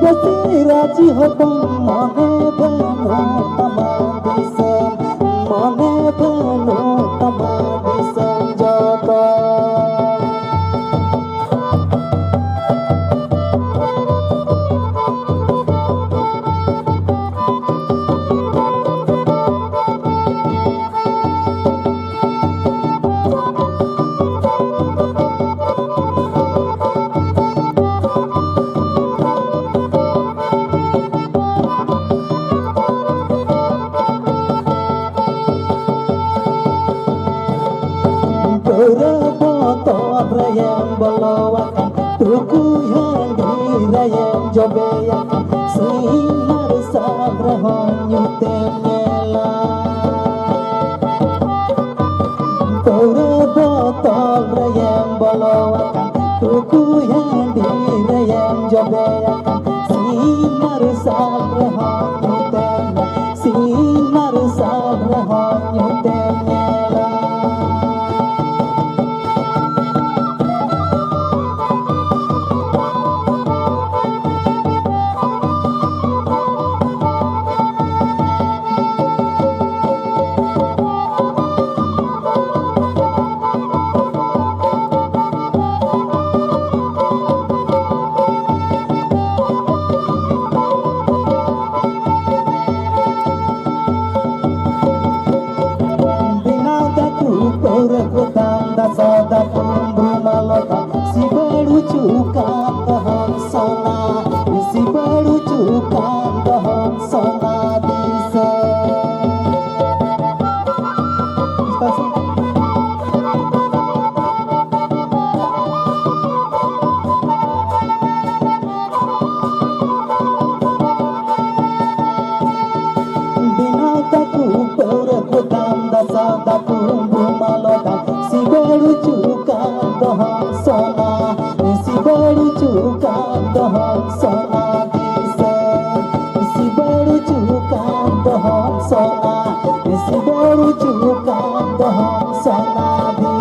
Besi raji hobang mane benu tamadisam mane benu tamadisam jata botol rayang balawakan tuku yang dirayang jobeyakan sinar sabrahon nyutemela botol rayang balawakan tuku yang dirayang jobeyakan sinar sabrahon nyutemela sinar sabrahon nyutemela sada tumbu malota si berucukan pohon sona si berucukan pohon sona bisa binataku berebutan dasada tumbu malota si berucukan pohon sona si berucukan pohon sona bisa si berucukan pohon sona si berucukan pohon sona bisa